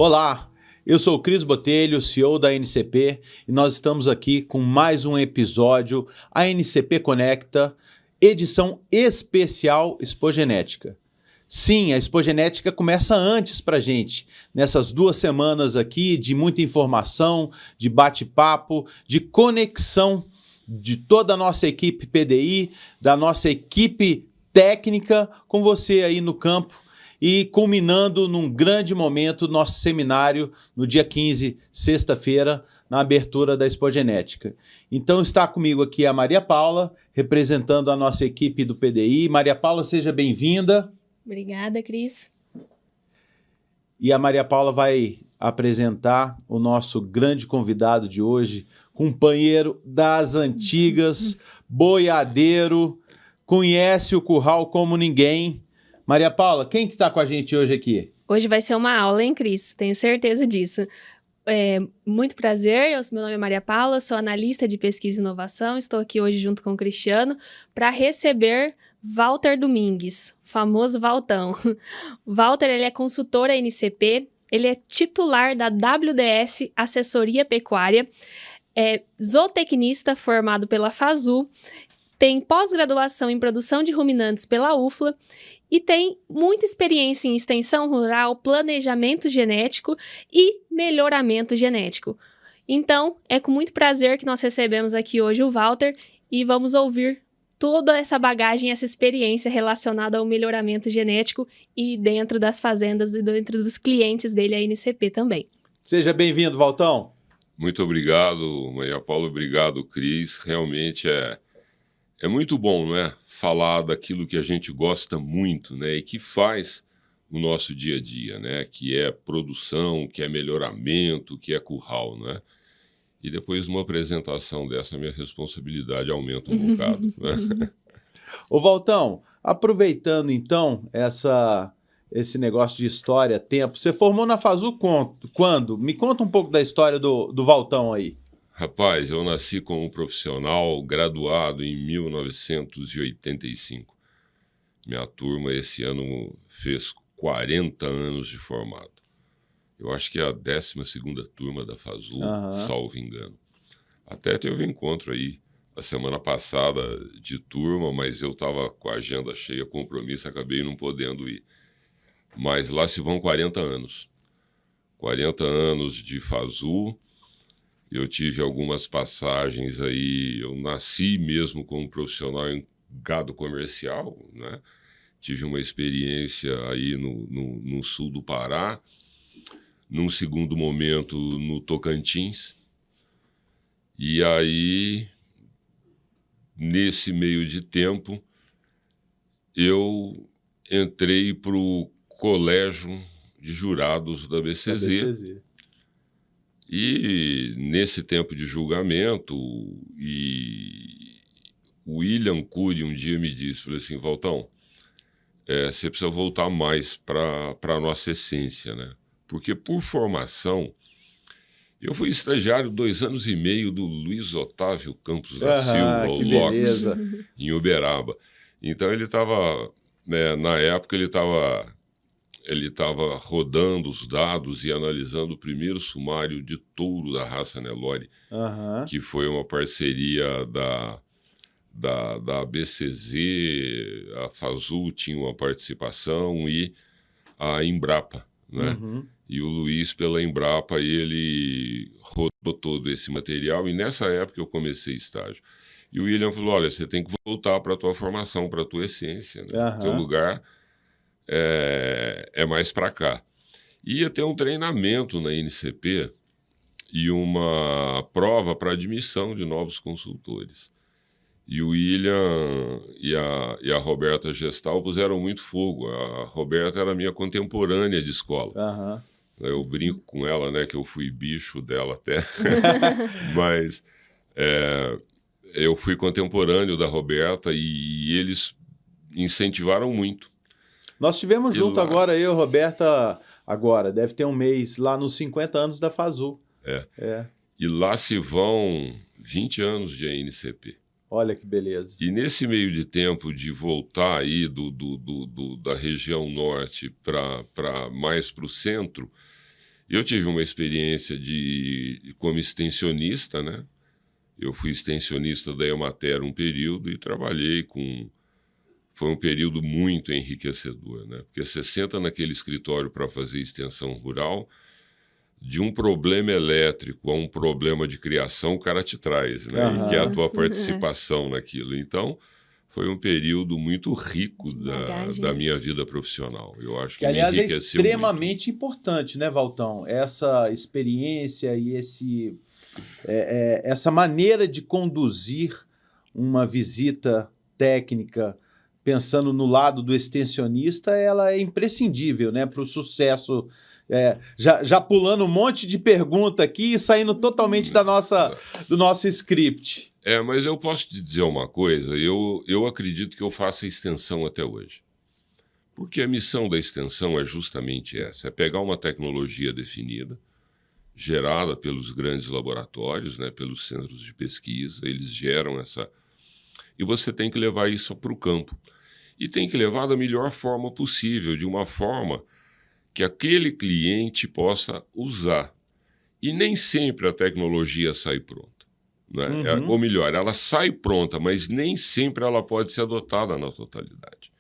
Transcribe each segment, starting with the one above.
Olá, eu sou o Cris Botelho, CEO da NCP, e nós estamos aqui com mais um episódio, a NCP Conecta, edição especial Expogenética. Sim, a Expogenética começa antes para a gente, nessas 2 semanas aqui de muita informação, de bate-papo, de conexão de toda a nossa equipe PDI, da nossa equipe técnica com você aí no campo, e culminando num grande momento, nosso seminário no dia 15, sexta-feira, na abertura da Expogenética. Então está comigo aqui a Maria Paula, representando a nossa equipe do PDI. Maria Paula, seja bem-vinda. Obrigada, Cris. E a Maria Paula vai apresentar o nosso grande convidado de hoje, companheiro das antigas, boiadeiro, conhece o curral como ninguém. Maria Paula, quem que está com a gente hoje aqui? Hoje vai ser uma aula, hein, Cris? Tenho certeza disso. Muito prazer, meu nome é Maria Paula, sou analista de pesquisa e inovação, estou aqui hoje junto com o Cristiano para receber Walter Domingues, famoso Valtão. Walter, ele é consultor à NCP, ele é titular da WDS Assessoria Pecuária, é zootecnista formado pela FASU, tem pós-graduação em produção de ruminantes pela UFLA e tem muita experiência em extensão rural, planejamento genético e melhoramento genético. Então, é com muito prazer que nós recebemos aqui hoje o Walter e vamos ouvir toda essa bagagem, essa experiência relacionada ao melhoramento genético e dentro das fazendas e dentro dos clientes dele, a NCP também. Seja bem-vindo, Valtão. Muito obrigado, Maria Paula, obrigado, Cris. Realmente é muito bom, né, falar daquilo que a gente gosta muito, né, e que faz o nosso dia a dia, né, que é produção, que é melhoramento, que é curral, né. E depois de uma apresentação dessa, minha responsabilidade aumenta um bocado, né? Ô, Valtão, aproveitando então esse negócio de história, tempo, você formou na FASU quando? Me conta um pouco da história do Valtão aí. Rapaz, eu nasci como profissional graduado em 1985. Minha turma esse ano fez 40 anos de formado. Eu acho que é a 12ª turma da FASU, salvo engano. Até teve um encontro aí a semana passada de turma, mas eu estava com a agenda cheia, compromisso, acabei não podendo ir. Mas lá se vão 40 anos. 40 anos de FASU. Eu tive algumas passagens aí, eu nasci mesmo como profissional em gado comercial, né? Tive uma experiência aí no sul do Pará, num segundo momento no Tocantins, e aí, nesse meio de tempo, eu entrei para o colégio de jurados da BCZ. E nesse tempo de julgamento, e o William Cury um dia me disse, falou assim, Valtão, você precisa voltar mais para a nossa essência, né? Porque por formação, eu fui estagiário 2 anos e meio do Luiz Otávio Campos da Silva, o Lopes, em Uberaba. Então ele estava, né, na época ele estava rodando os dados e analisando o primeiro sumário de touro da raça Nelore, que foi uma parceria da BCZ, a FASU tinha uma participação e a Embrapa, né? E o Luiz, pela Embrapa, ele rodou todo esse material e nessa época eu comecei estágio. E o William falou, olha, você tem que voltar para a tua formação, para a tua essência, né? Teu lugar é mais para cá. Ia ter um treinamento na NCP e uma prova para admissão de novos consultores. E o William e a Roberta Gestal puseram muito fogo. A Roberta era minha contemporânea de escola. Eu brinco com ela, né, que eu fui bicho dela até. Mas eu fui contemporâneo da Roberta e eles incentivaram muito. Nós estivemos junto agora, eu e a Roberta, deve ter um mês, lá nos 50 anos da FASU. E lá se vão 20 anos de ANCP. Olha que beleza. E nesse meio de tempo de voltar aí da região norte mais para o centro, Eu tive uma experiência como extensionista, né? Eu fui extensionista da Emater um período e trabalhei Foi um período muito enriquecedor, né? Porque você senta naquele escritório para fazer extensão rural, de um problema elétrico a um problema de criação, o cara te traz, né? E quer a tua participação naquilo. Então, foi um período muito rico da minha vida profissional. Eu acho que aliás, me é enriqueceu extremamente importante, né, Valtão? Essa experiência e essa maneira de conduzir uma visita técnica, pensando no lado do extensionista, ela é imprescindível, né, para o sucesso. Já pulando um monte de pergunta aqui e saindo totalmente do nosso script. Mas eu posso te dizer uma coisa, eu acredito que eu faço a extensão até hoje. Porque a missão da extensão é justamente essa, é pegar uma tecnologia definida, gerada pelos grandes laboratórios, né, pelos centros de pesquisa, eles geram essa... E você tem que levar isso para o campo. E tem que levar da melhor forma possível, de uma forma que aquele cliente possa usar. E nem sempre a tecnologia sai pronta. Né? Ou melhor, ela sai pronta, mas nem sempre ela pode ser adotada na totalidade.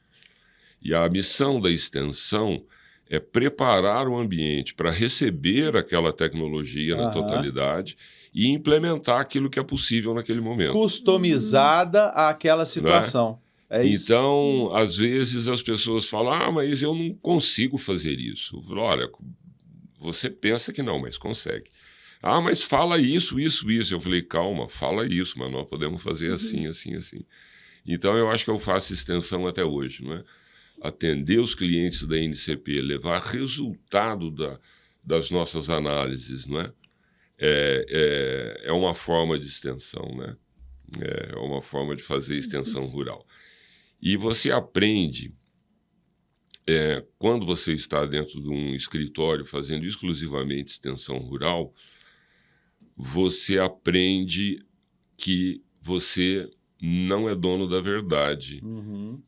E a missão da extensão é preparar o ambiente para receber aquela tecnologia na totalidade e implementar aquilo que é possível naquele momento. Customizada àquela situação. Né? Então, às vezes as pessoas falam, mas eu não consigo fazer isso. Eu falo, olha, você pensa que não, mas consegue. Mas fala isso. Eu falei, calma, fala isso, mas nós podemos fazer assim. Então, eu acho que eu faço extensão até hoje, não é? Atender os clientes da NCP, levar resultado das nossas análises, não é? É uma forma de extensão, né? É uma forma de fazer extensão rural. E você aprende, quando você está dentro de um escritório fazendo exclusivamente extensão rural, você aprende que você não é dono da verdade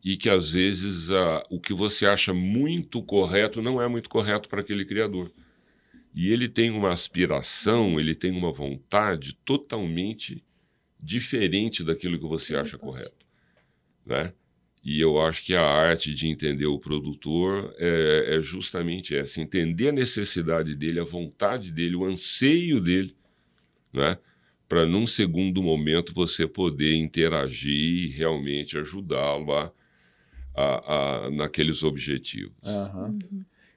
e que, às vezes, o que você acha muito correto não é muito correto para aquele criador. E ele tem uma aspiração, ele tem uma vontade totalmente diferente daquilo que você acha correto, né? E eu acho que a arte de entender o produtor é justamente essa, entender a necessidade dele, a vontade dele, o anseio dele, né? Para, num segundo momento, você poder interagir e realmente ajudá-lo naqueles objetivos.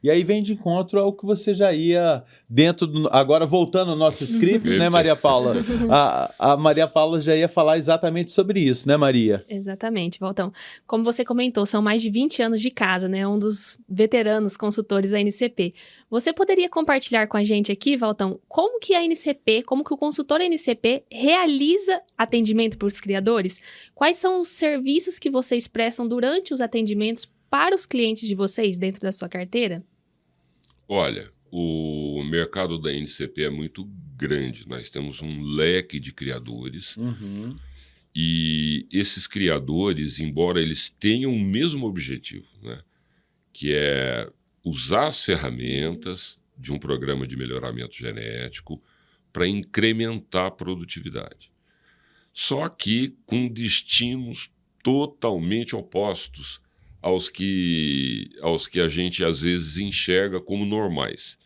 E aí vem de encontro ao que você já ia dentro do... Agora, voltando ao nosso script, né, Maria Paula? A Maria Paula já ia falar exatamente sobre isso, né, Maria? Exatamente, Valtão. Como você comentou, são mais de 20 anos de casa, né? Um dos veteranos consultores da NCP. Você poderia compartilhar com a gente aqui, Valtão, como que a NCP, como que o consultor NCP realiza atendimento para os criadores? Quais são os serviços que vocês prestam durante os atendimentos para os clientes de vocês dentro da sua carteira? Olha, o mercado da NCP é muito grande. Nós temos um leque de criadores e esses criadores, embora eles tenham o mesmo objetivo, né, que é usar as ferramentas de um programa de melhoramento genético para incrementar a produtividade. Só que com destinos totalmente opostos aos que a gente às vezes enxerga como normais.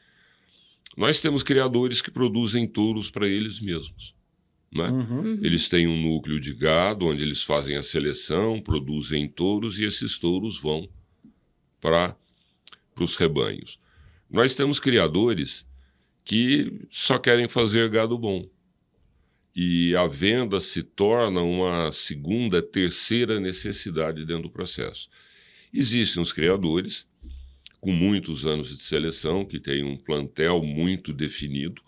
Nós temos criadores que produzem touros para eles mesmos, né? Eles têm um núcleo de gado onde eles fazem a seleção, produzem touros e esses touros vão para os rebanhos. Nós temos criadores que só querem fazer gado bom. E a venda se torna uma segunda, terceira necessidade dentro do processo. Existem os criadores com muitos anos de seleção, que têm um plantel muito definido,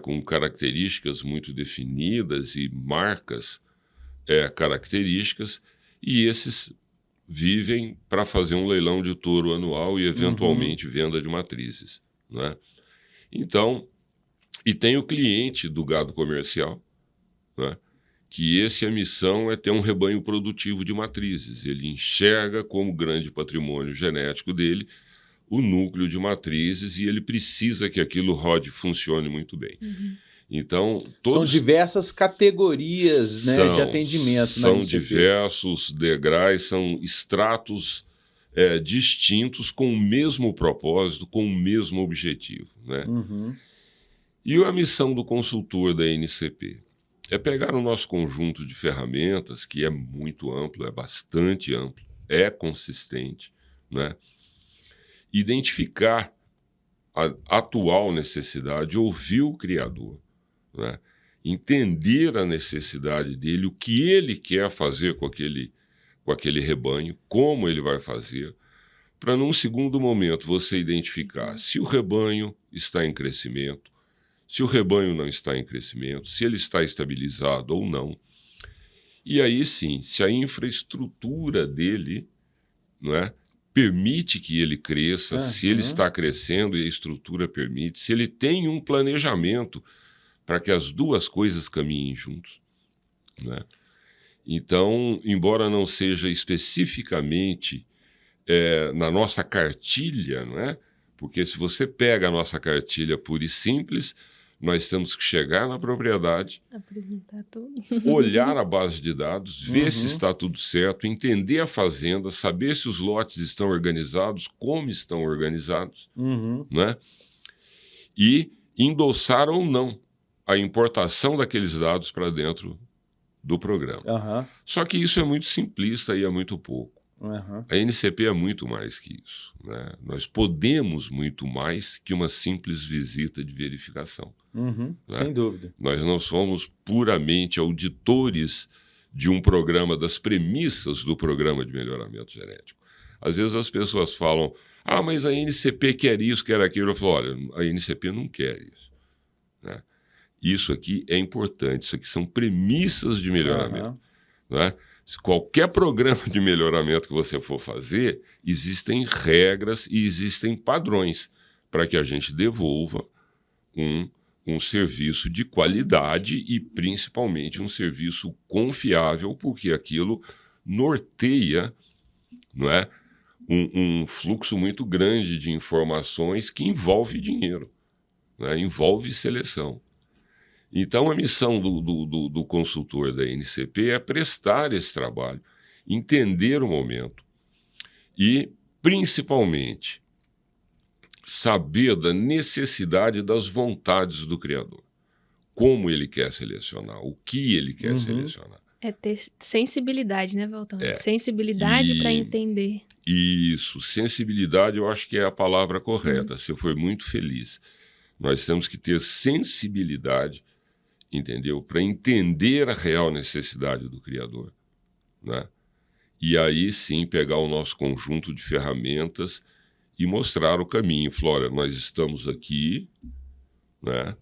com características muito definidas e marcas características, e esses vivem para fazer um leilão de touro anual e, eventualmente, venda de matrizes, né? Então, e tem o cliente do gado comercial, né? Que a missão é ter um rebanho produtivo de matrizes. Ele enxerga como grande patrimônio genético dele o núcleo de matrizes e ele precisa que aquilo rode e funcione muito bem. Então, são diversas categorias, né, de atendimento. São diversos degraus, são estratos distintos com o mesmo propósito, com o mesmo objetivo, né? E a missão do consultor da NCP é pegar o nosso conjunto de ferramentas, que é muito amplo, é bastante amplo, é consistente, né? Identificar a atual necessidade, ouvir o criador, né? Entender a necessidade dele, o que ele quer fazer com aquele rebanho, como ele vai fazer, para num segundo momento você identificar se o rebanho está em crescimento, se o rebanho não está em crescimento, se ele está estabilizado ou não. E aí sim, se a infraestrutura dele, não é, permite que ele cresça, se ele está crescendo e a estrutura permite, se ele tem um planejamento para que as duas coisas caminhem juntos, né? Então, embora não seja especificamente na nossa cartilha, não é? Porque se você pega a nossa cartilha pura e simples, nós temos que chegar na propriedade, apresentar tudo, olhar a base de dados, ver se está tudo certo, entender a fazenda, saber se os lotes estão organizados, como estão organizados, né? E endossar ou não a importação daqueles dados para dentro do programa. Só que isso é muito simplista e é muito pouco. A NCP é muito mais que isso, né? Nós podemos muito mais que uma simples visita de verificação. Né? Sem dúvida. Nós não somos puramente auditores de um programa, das premissas do programa de melhoramento genético. Às vezes as pessoas falam, mas a NCP quer isso, quer aquilo. Eu falo, olha, a NCP não quer isso, né? Isso aqui é importante, isso aqui são premissas de melhoramento, né? Se qualquer programa de melhoramento que você for fazer, existem regras e existem padrões para que a gente devolva um serviço de qualidade e, principalmente, um serviço confiável, porque aquilo norteia, não é, um fluxo muito grande de informações que envolve dinheiro, né, envolve seleção. Então, a missão do consultor da NCP é prestar esse trabalho, entender o momento e, principalmente, saber da necessidade das vontades do criador. Como ele quer selecionar, o que ele quer selecionar. É ter sensibilidade, né, Valtão? Sensibilidade para entender. Isso, sensibilidade eu acho que é a palavra correta. Você foi muito feliz. Nós temos que ter sensibilidade, entendeu? Para entender a real necessidade do criador, né? E aí sim pegar o nosso conjunto de ferramentas e mostrar o caminho. Flora, nós estamos aqui, né?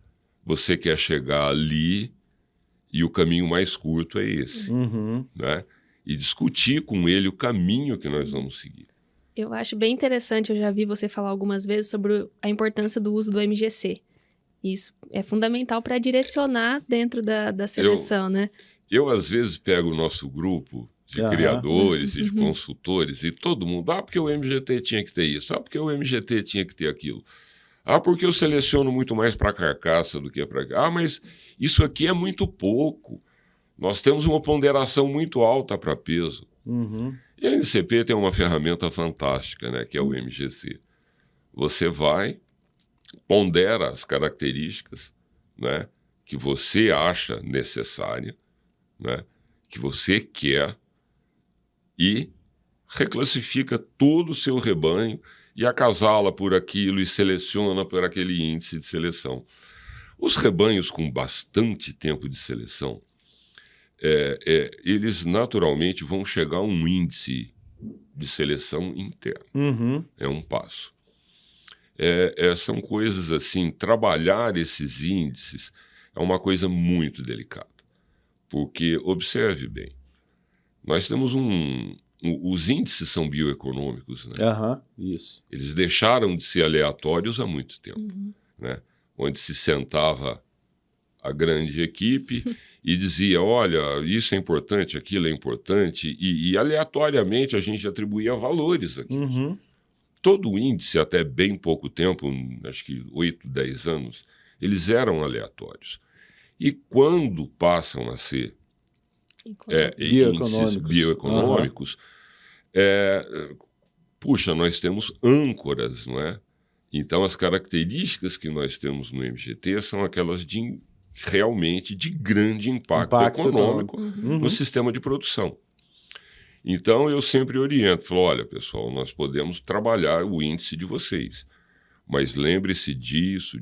Você quer chegar ali e o caminho mais curto é esse, né? E discutir com ele o caminho que nós vamos seguir. Eu acho bem interessante, eu já vi você falar algumas vezes sobre a importância do uso do MGC. Isso é fundamental para direcionar dentro da seleção, né? Eu, às vezes, pego o nosso grupo de criadores e de consultores e todo mundo, porque o MGT tinha que ter isso, porque o MGT tinha que ter aquilo. Porque eu seleciono muito mais para carcaça do que para... mas isso aqui é muito pouco. Nós temos uma ponderação muito alta para peso. E a NCP tem uma ferramenta fantástica, né, que é o MGC. Você vai, pondera as características, né, que você acha necessária, né, que você quer, e reclassifica todo o seu rebanho e acasala por aquilo e seleciona por aquele índice de seleção. Os rebanhos com bastante tempo de seleção, eles naturalmente vão chegar a um índice de seleção interno. É um passo. São coisas assim, trabalhar esses índices é uma coisa muito delicada. Porque, observe bem, nós temos os índices são bioeconômicos, né? Isso. Eles deixaram de ser aleatórios há muito tempo, né? Onde se sentava a grande equipe e dizia, olha, isso é importante, aquilo é importante, e aleatoriamente a gente atribuía valores aqui. todo o índice, até bem pouco tempo, acho que 8, 10 anos, eles eram aleatórios. E quando passam a ser índices bioeconômicos, puxa, nós temos âncoras, não é? Então, as características que nós temos no MGT são aquelas realmente de grande impacto econômico no sistema de produção. Então, eu sempre oriento, falo, olha, pessoal, nós podemos trabalhar o índice de vocês, mas lembre-se disso,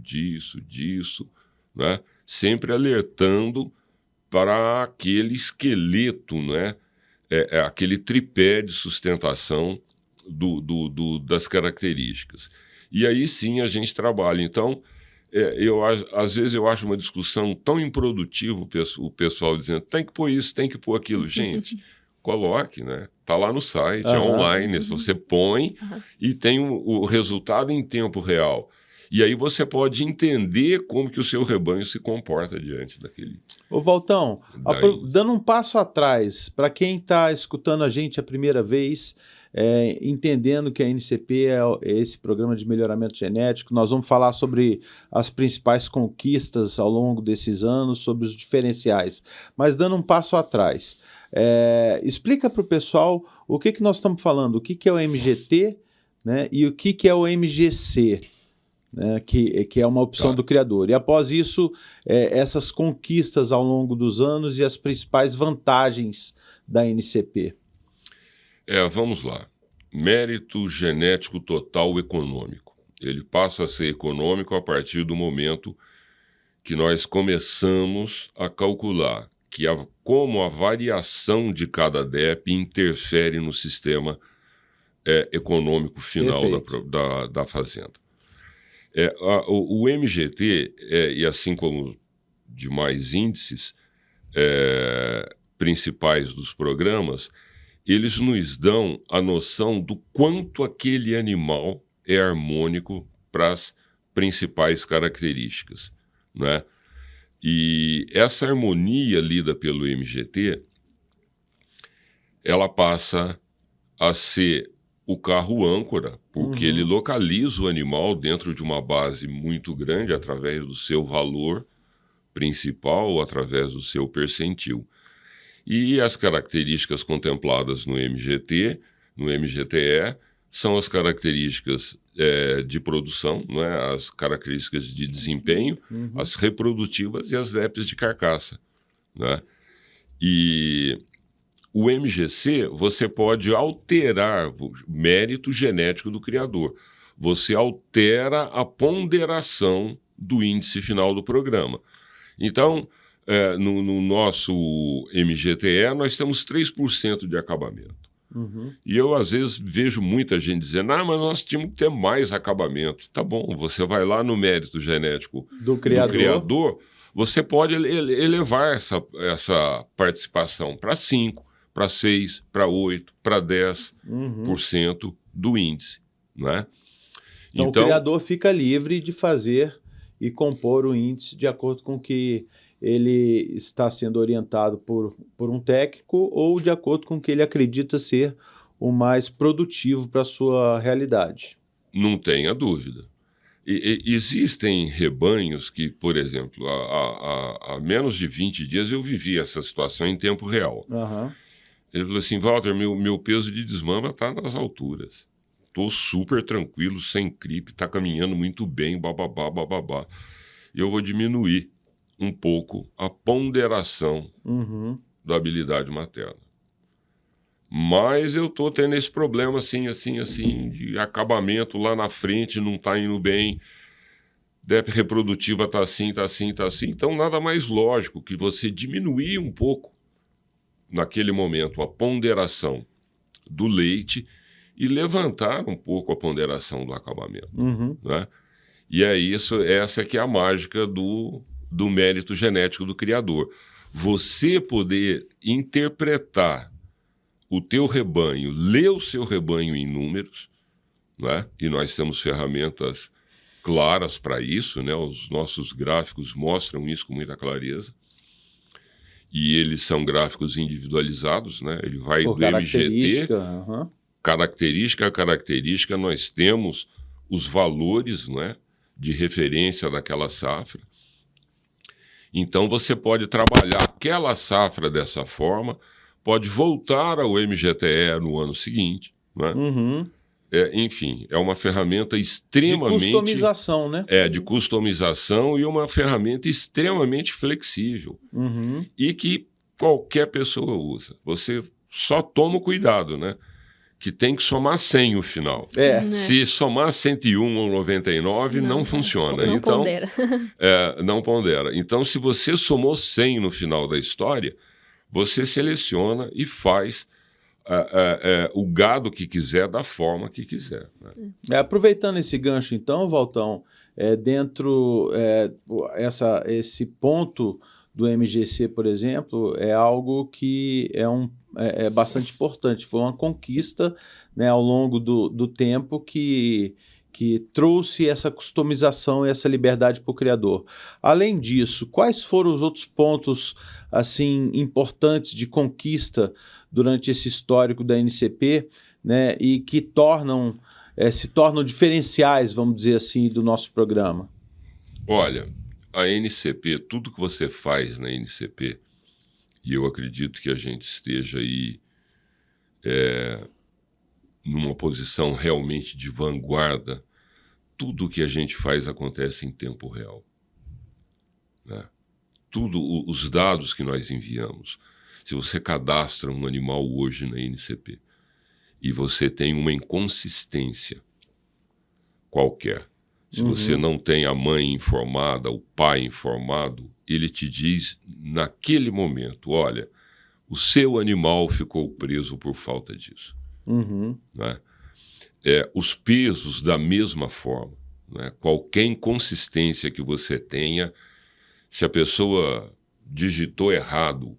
né? Sempre alertando para aquele esqueleto, né? Aquele tripé de sustentação das características. E aí sim a gente trabalha. Então, às vezes eu acho uma discussão tão improdutiva o pessoal dizendo tem que pôr isso, tem que pôr aquilo. Gente, coloque, né? Está lá no site, é online, você põe e tem o resultado em tempo real. E aí você pode entender como que o seu rebanho se comporta diante daquele... Ô, Valtão, dando um passo atrás, para quem está escutando a gente a primeira vez, entendendo que a NCP é esse programa de melhoramento genético, nós vamos falar sobre as principais conquistas ao longo desses anos, sobre os diferenciais. Mas dando um passo atrás, explica para o pessoal o que nós estamos falando, o que é o MGT, né, e o que é o MGC, né, que é uma opção do criador. E após isso, essas conquistas ao longo dos anos e as principais vantagens da NCP. Vamos lá. Mérito genético total econômico. Ele passa a ser econômico a partir do momento que nós começamos a calcular como a variação de cada DEP interfere no sistema econômico final da fazenda. O MGT, e assim como demais índices principais dos programas, eles nos dão a noção do quanto aquele animal é harmônico para as principais características, né? E essa harmonia lida pelo MGT, ela passa a ser o carro âncora, porque ele localiza o animal dentro de uma base muito grande através do seu valor principal ou através do seu percentil. E as características contempladas no MGT, no MGTE, são as características de produção, né? As características de desempenho, as reprodutivas e as DEPs de carcaça, né? E o MGC, você pode alterar o mérito genético do criador. Você altera a ponderação do índice final do programa. Então, no nosso MGTE, nós temos 3% de acabamento. E eu, às vezes, vejo muita gente dizendo, mas nós tínhamos que ter mais acabamento. Tá bom, você vai lá no mérito genético do criador, você pode elevar essa participação para 5%, para 6%, para 8%, para 10% do índice, né? Então, o criador fica livre de fazer e compor o índice de acordo com que ele está sendo orientado por um técnico ou de acordo com o que ele acredita ser o mais produtivo para a sua realidade. Não tenha dúvida. Existem rebanhos que, por exemplo, há menos de 20 dias eu vivi essa situação em tempo real. Ele falou assim, Walter, meu peso de desmama está nas alturas. Estou super tranquilo, sem gripe, está caminhando muito bem, bababá, bababá. E eu vou diminuir um pouco a ponderação da habilidade materna. Mas eu estou tendo esse problema assim, de acabamento lá na frente, não está indo bem, DEP reprodutiva está assim. Então, nada mais lógico que você diminuir um pouco, naquele momento, a ponderação do leite e levantar um pouco a ponderação do acabamento. Né? E é isso, essa que é a mágica do mérito genético do criador. Você poder interpretar o teu rebanho, ler o seu rebanho em números, né? E nós temos ferramentas claras para isso, né? Os nossos gráficos mostram isso com muita clareza. E eles são gráficos individualizados, né? Ele vai do MGT característica a característica, nós temos os valores, não é, de referência daquela safra. Então, você pode trabalhar aquela safra dessa forma, pode voltar ao MGTE no ano seguinte, não é? Uhum. Enfim, é uma ferramenta extremamente... De customização, né? De customização e uma ferramenta extremamente flexível. Uhum. E que qualquer pessoa usa. Você só toma cuidado, né? Que tem que somar 100 no final. Se somar 101 ou 99, não funciona. Não então, pondera. Não pondera. Então, se você somou 100 no final da história, você seleciona e faz o gado que quiser, da forma que quiser. Né? Aproveitando esse gancho, então, Valtão, esse ponto do MGC, por exemplo, é algo que é bastante importante. Foi uma conquista, né, ao longo do tempo que trouxe essa customização e essa liberdade para o criador. Além disso, quais foram os outros pontos assim importantes de conquista durante esse histórico da NCP, né, e que se tornam diferenciais, vamos dizer assim, do nosso programa? Olha, a NCP, tudo que você faz na NCP, e eu acredito que a gente esteja aí numa posição realmente de vanguarda, tudo que a gente faz acontece em tempo real. Né? Os dados que nós enviamos, se você cadastra um animal hoje na NCP e você tem uma inconsistência qualquer, se você não tem a mãe informada, o pai informado, ele te diz naquele momento, olha, o seu animal ficou preso por falta disso. Né? Os pesos da mesma forma. Né? Qualquer inconsistência que você tenha, se a pessoa digitou errado,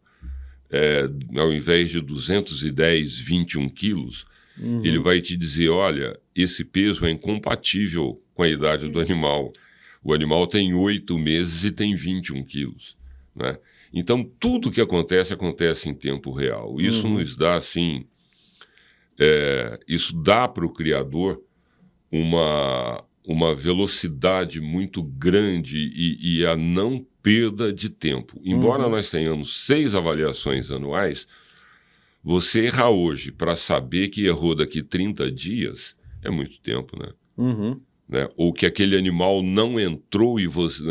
ao invés de 210, 21 quilos, ele vai te dizer, olha, esse peso é incompatível com a idade do animal. O animal tem 8 meses e tem 21 quilos. Né? Então, tudo que acontece em tempo real. Isso nos dá, assim... isso dá para o criador uma velocidade muito grande e a não perda de tempo. Embora nós tenhamos 6 avaliações anuais, você errar hoje para saber que errou daqui 30 dias é muito tempo, né? Né? Ou que aquele animal não entrou e você,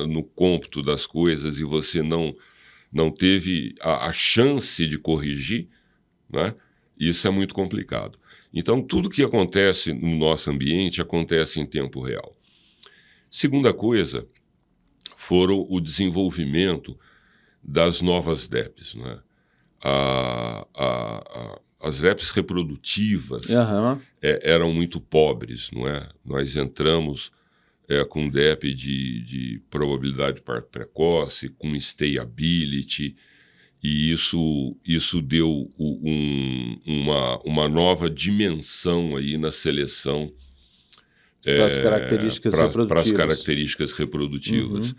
no cômputo das coisas e você não teve a chance de corrigir, né? Isso é muito complicado. Então, tudo que acontece no nosso ambiente acontece em tempo real. Segunda coisa, foram o desenvolvimento das novas DEPs. Né? As DEPs reprodutivas eram muito pobres, não é? Nós entramos com DEP de probabilidade de parto precoce, com stayability, e isso deu uma nova dimensão aí na seleção para as características reprodutivas. Para as características reprodutivas.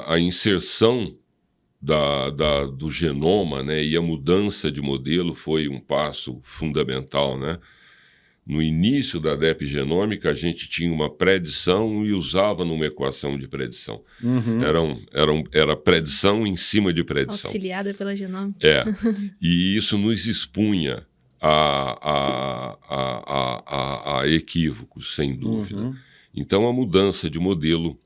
A inserção do genoma, né, e a mudança de modelo foi um passo fundamental, né? No início da DEP genômica, a gente tinha uma predição e usava numa equação de predição. Era predição em cima de predição. Auxiliada pela genômica. E isso nos expunha a equívocos, sem dúvida. Então, a mudança de modelo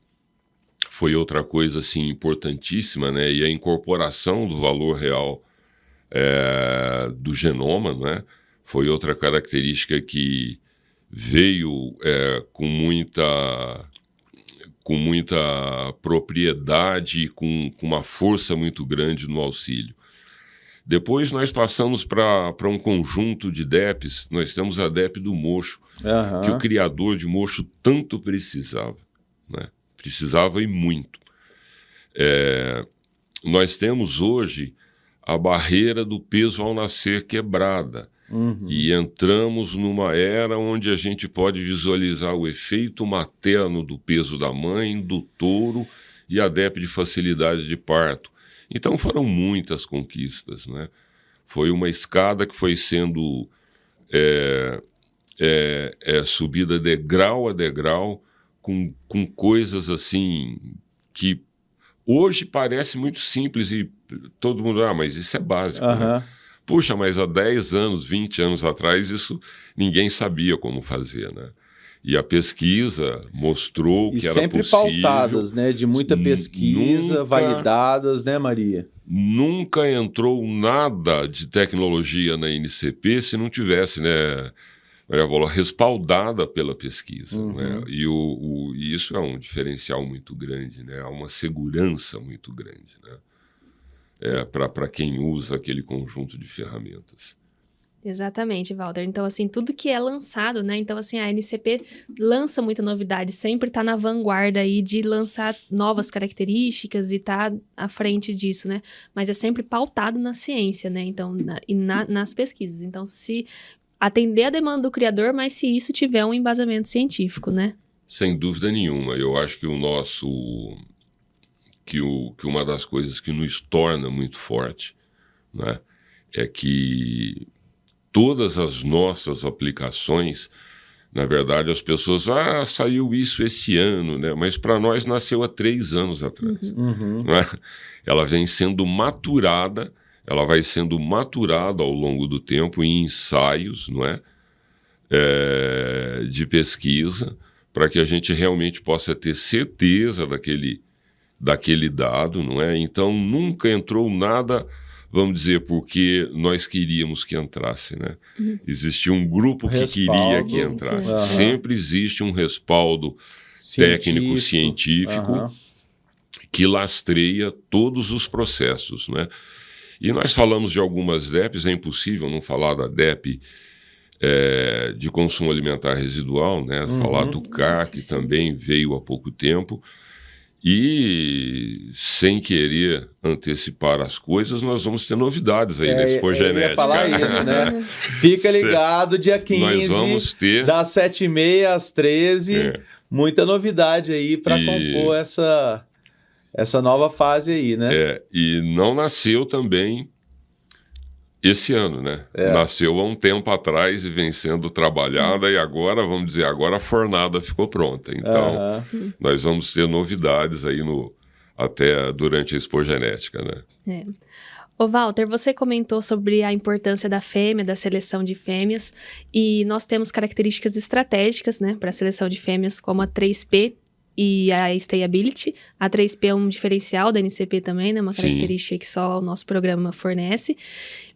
foi outra coisa assim, importantíssima, né? E a incorporação do valor real do genoma, né? Foi outra característica que veio com muita propriedade e com uma força muito grande no auxílio. Depois nós passamos para um conjunto de DEPs. Nós temos a DEP do mocho, que o criador de mocho tanto precisava, né? Precisava e muito. Nós temos hoje a barreira do peso ao nascer quebrada. E entramos numa era onde a gente pode visualizar o efeito materno do peso da mãe, do touro e a DEP de facilidade de parto. Então foram muitas conquistas, né? Foi uma escada que foi sendo subida degrau a degrau, com coisas assim que hoje parece muito simples e todo mundo, mas isso é básico, né? Puxa, mas há 10 anos, 20 anos atrás, isso ninguém sabia como fazer, né? E a pesquisa mostrou que era possível. E sempre pautadas, né? De muita pesquisa, validadas, né, Maria? Nunca entrou nada de tecnologia na NCP se não tivesse, né, Maria Paula, respaldada pela pesquisa. Né? E isso é um diferencial muito grande, né? Há uma segurança muito grande, né? Para quem usa aquele conjunto de ferramentas. Exatamente, Walter. Então, assim, tudo que é lançado, né? Então, assim, a NCP lança muita novidade, sempre está na vanguarda aí de lançar novas características e tá à frente disso, né? Mas é sempre pautado na ciência, né? Então, nas pesquisas. Então, se atender a demanda do criador, mas se isso tiver um embasamento científico, né? Sem dúvida nenhuma. Eu acho que uma das coisas que nos torna muito forte, né, é que todas as nossas aplicações, na verdade, as pessoas, saiu isso esse ano, né? Mas para nós nasceu há 3 anos atrás. Né? Ela vem sendo maturada, ela vai sendo maturada ao longo do tempo em ensaios, não é? De pesquisa, para que a gente realmente possa ter certeza daquele dado, não é? Então, nunca entrou nada, vamos dizer, porque nós queríamos que entrasse, né? Existia um grupo que queria que entrasse. Sempre existe um respaldo técnico, científico, que lastreia todos os processos, né? E nós falamos de algumas DEPs, é impossível não falar da DEP de consumo alimentar residual, né? Falar do CAR, que também veio há pouco tempo. E, sem querer antecipar as coisas, nós vamos ter novidades aí na Expogenética. Eu ia falar isso, né? Fica ligado, dia 15, nós vamos ter... das 7h30 às 13h, muita novidade aí para compor essa nova fase aí, né? E não nasceu também esse ano, né? Nasceu há um tempo atrás e vem sendo trabalhada, e agora, vamos dizer, agora a fornada ficou pronta. Então, nós vamos ter novidades aí até durante a Expogenética, né? Ô Walter, você comentou sobre a importância da fêmea, da seleção de fêmeas, e nós temos características estratégicas, né, para a seleção de fêmeas, como a 3P e a Stayability. A 3P é um diferencial da NCP também, né? Uma característica que só o nosso programa fornece.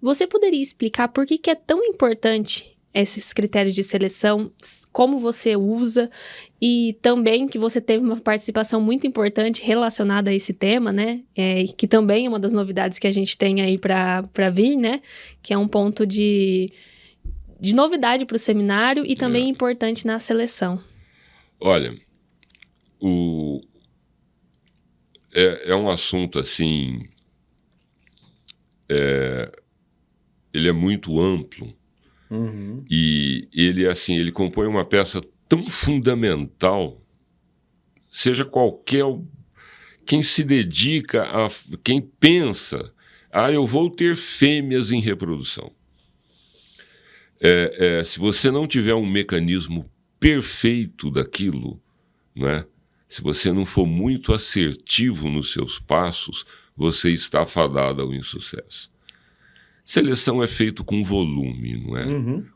Você poderia explicar por que é tão importante esses critérios de seleção, como você usa, e também que você teve uma participação muito importante relacionada a esse tema, né? Que também é uma das novidades que a gente tem aí para vir, né? Que é um ponto de novidade para o seminário e também importante na seleção. Olha... É um assunto assim, ele é muito amplo e ele compõe uma peça tão fundamental, seja quem se dedica, quem pensa, eu vou ter fêmeas em reprodução. Se você não tiver um mecanismo perfeito daquilo, né? Se você não for muito assertivo nos seus passos, você está fadado ao insucesso. Seleção é feito com volume, não é?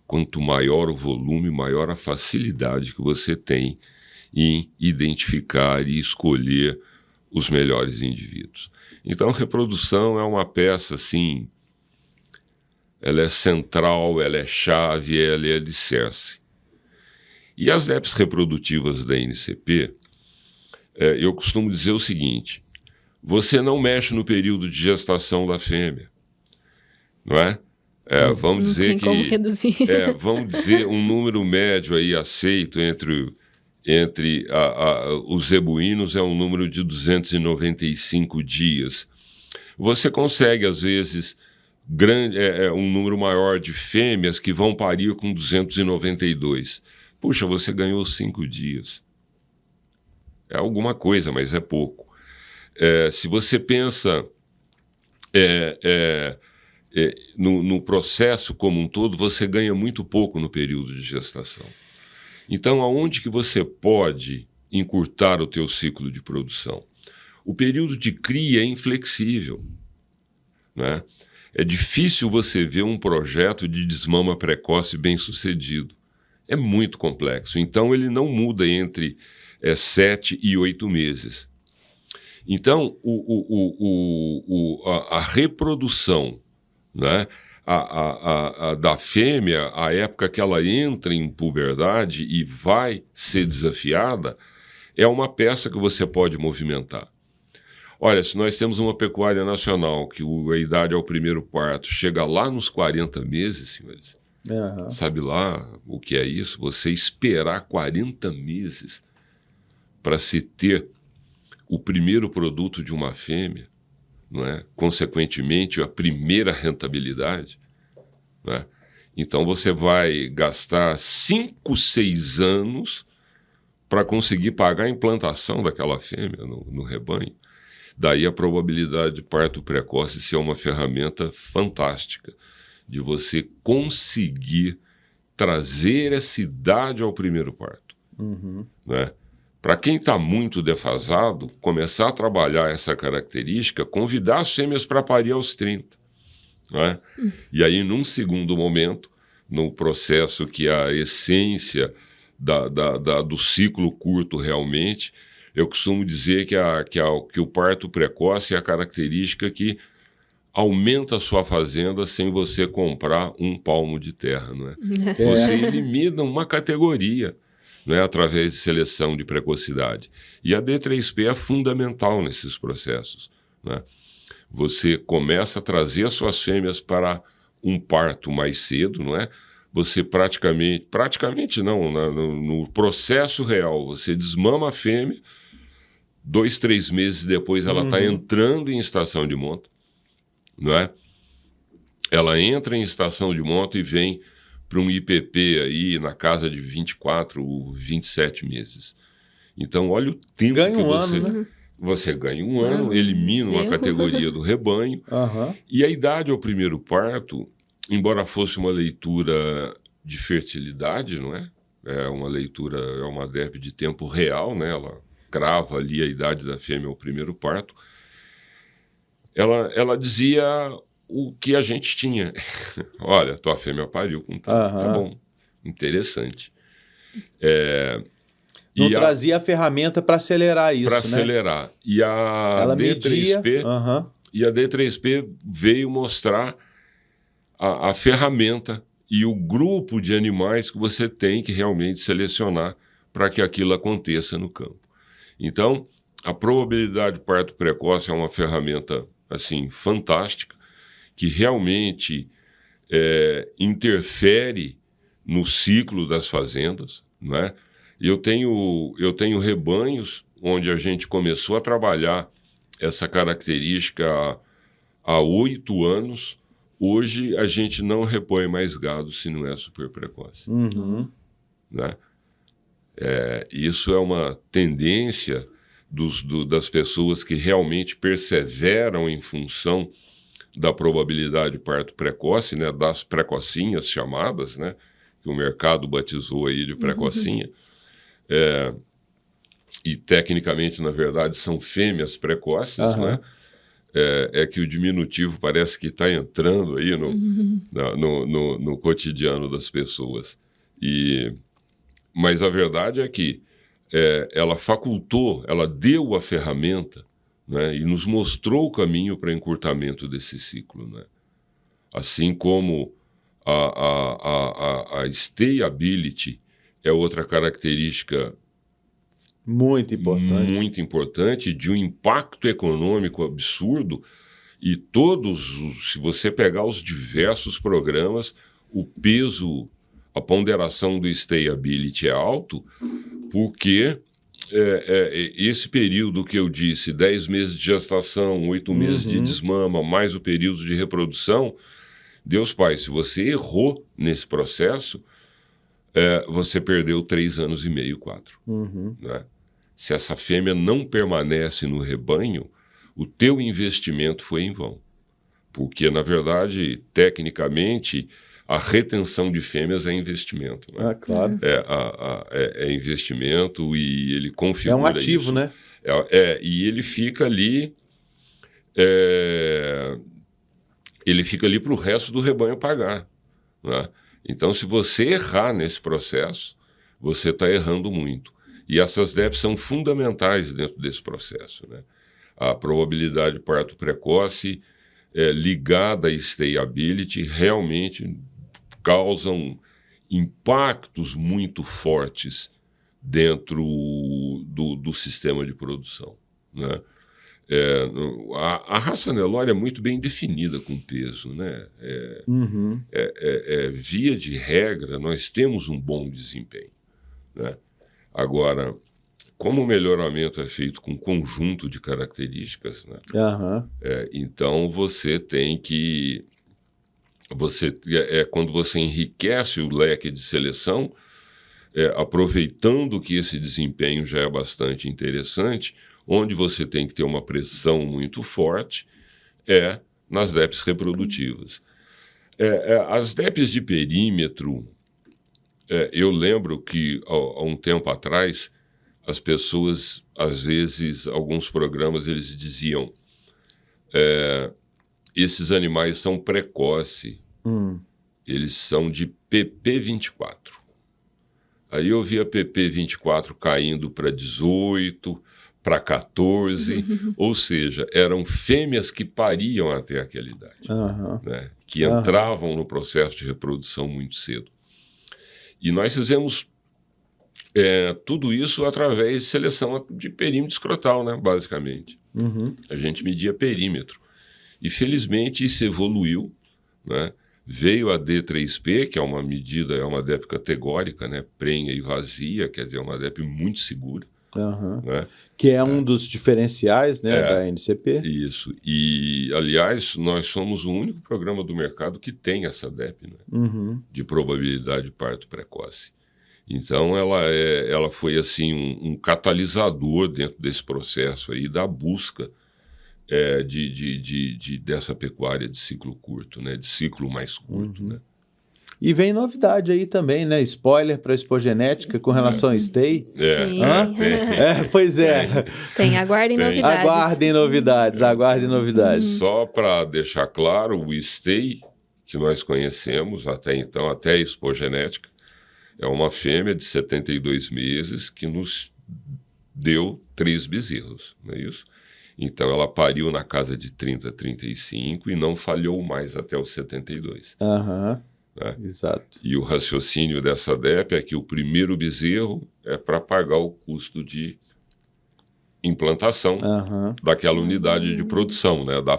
Quanto maior o volume, maior a facilidade que você tem em identificar e escolher os melhores indivíduos. Então, reprodução é uma peça, assim, ela é central, ela é chave, ela é alicerce. E as DEPs reprodutivas da NCP, eu costumo dizer o seguinte: você não mexe no período de gestação da fêmea, não é? Vamos dizer como reduzir. Vamos dizer um número médio aí aceito entre os zebuínos é um número de 295 dias. Você consegue, às vezes, um número maior de fêmeas que vão parir com 292. Puxa, você ganhou 5 dias. É alguma coisa, mas é pouco. Se você pensa no processo como um todo, você ganha muito pouco no período de gestação. Então, aonde que você pode encurtar o teu ciclo de produção? O período de cria é inflexível, né? É difícil você ver um projeto de desmama precoce bem-sucedido. É muito complexo. Então, ele não muda entre 7 e 8 meses. Então, a reprodução, né, da fêmea, a época que ela entra em puberdade e vai ser desafiada, é uma peça que você pode movimentar. Olha, se nós temos uma pecuária nacional que a idade ao primeiro parto chega lá nos 40 meses, senhores, sabe lá o que é isso? Você esperar 40 meses para se ter o primeiro produto de uma fêmea, não é? Consequentemente, a primeira rentabilidade, não é? Então, você vai gastar 5, 6 anos para conseguir pagar a implantação daquela fêmea no rebanho. Daí a probabilidade de parto precoce ser uma ferramenta fantástica de você conseguir trazer essa idade ao primeiro parto. Né? Para quem está muito defasado, começar a trabalhar essa característica, convidar as fêmeas para parir aos 30. Né? E aí, num segundo momento, no processo que a essência do ciclo curto realmente, eu costumo dizer que o parto precoce é a característica que aumenta a sua fazenda sem você comprar um palmo de terra. Não é? Você elimina uma categoria, não é? Através de seleção de precocidade. E a D3P é fundamental nesses processos. Não é? Você começa a trazer as suas fêmeas para um parto mais cedo, não é? Você praticamente não, no processo real, você desmama a fêmea, 2, 3 meses depois ela está entrando em estação de monta, não é? Ela entra em estação de monta e vem para um IPP aí na casa de 24 ou 27 meses. Então, olha o tempo ganha que ano, né? Você ganha um ano, elimina uma categoria do rebanho, e a idade ao primeiro parto, embora fosse uma leitura de fertilidade, não é? É uma leitura, é uma DEP de tempo real, né? Ela crava ali a idade da fêmea ao primeiro parto. Ela dizia o que a gente tinha. Olha, tua fêmea pariu com tá bom, interessante. Não trazia a ferramenta para acelerar isso, para acelerar. E a D3P, e a D3P veio mostrar a ferramenta e o grupo de animais que você tem que realmente selecionar para que aquilo aconteça no campo. Então, a probabilidade de parto precoce é uma ferramenta assim fantástica que realmente interfere no ciclo das fazendas, não é? Eu tenho rebanhos onde a gente começou a trabalhar essa característica há 8 anos. Hoje a gente não repõe mais gado se não é super precoce. Né? Isso é uma tendência das pessoas que realmente perseveram em função da probabilidade de parto precoce, né? Das precocinhas chamadas, né? Que o mercado batizou aí de precocinha. E tecnicamente, na verdade, são fêmeas precoces, né? É que o diminutivo parece que está entrando aí no cotidiano das pessoas. Mas a verdade é que ela facultou, ela deu a ferramenta, né? E nos mostrou o caminho para encurtamento desse ciclo. Né? Assim como a stayability é outra característica muito importante, de um impacto econômico absurdo, e se você pegar os diversos programas, o peso, a ponderação do stayability é alto, porque esse período que eu disse, 10 meses de gestação, 8 meses de desmama, mais o período de reprodução, Deus Pai, se você errou nesse processo, você perdeu 3 anos e meio, 4. Né? Se essa fêmea não permanece no rebanho, o teu investimento foi em vão. Porque, na verdade, tecnicamente, a retenção de fêmeas é investimento. Né? Claro. É investimento e ele configura isso. É um ativo, isso. Né? E ele fica ali... ele fica ali para o resto do rebanho pagar. Né? Então, se você errar nesse processo, você está errando muito. E essas DEPs são fundamentais dentro desse processo. Né? A probabilidade de parto precoce ligada à stayability realmente causam impactos muito fortes dentro do sistema de produção. Né? A raça Nelore é muito bem definida com peso. Né? Via de regra, nós temos um bom desempenho. Né? Agora, como o melhoramento é feito com um conjunto de características, né? Então você tem que... quando você enriquece o leque de seleção, aproveitando que esse desempenho já é bastante interessante, onde você tem que ter uma pressão muito forte nas DEPs reprodutivas. As DEPs de perímetro, eu lembro que há um tempo atrás, as pessoas, às vezes, alguns programas, eles diziam esses animais são precoces, eles são de PP24. Aí eu vi a PP24 caindo para 18, para 14, ou seja, eram fêmeas que pariam até aquela idade, né? Que entravam no processo de reprodução muito cedo. E nós fizemos tudo isso através de seleção de perímetro escrotal, né, basicamente. A gente media perímetro. E, felizmente, isso evoluiu, né? Veio a D3P, que é uma medida, é uma DEP categórica, né? Prenha e vazia, quer dizer, é uma DEP muito segura. Né? Que é um dos diferenciais, né, da NCP. Isso. E, aliás, nós somos o único programa do mercado que tem essa DEP, né? De probabilidade de parto precoce. Então, ela foi assim, um catalisador dentro desse processo aí da busca dessa pecuária de ciclo curto, né? De ciclo mais curto, né? E vem novidade aí também, né? Spoiler para a Expogenética com relação a Stay. Sim. Pois é. Tem, aguardem novidades. Aguardem novidades. Só para deixar claro, o Stay, que nós conhecemos até então, até a Expogenética, é uma fêmea de 72 meses que nos deu 3 bezerros, não é isso? Então ela pariu na casa de 30, 35 e não falhou mais até os 72. Né? Exato. E o raciocínio dessa DEP é que o primeiro bezerro é para pagar o custo de implantação daquela unidade de produção, né? da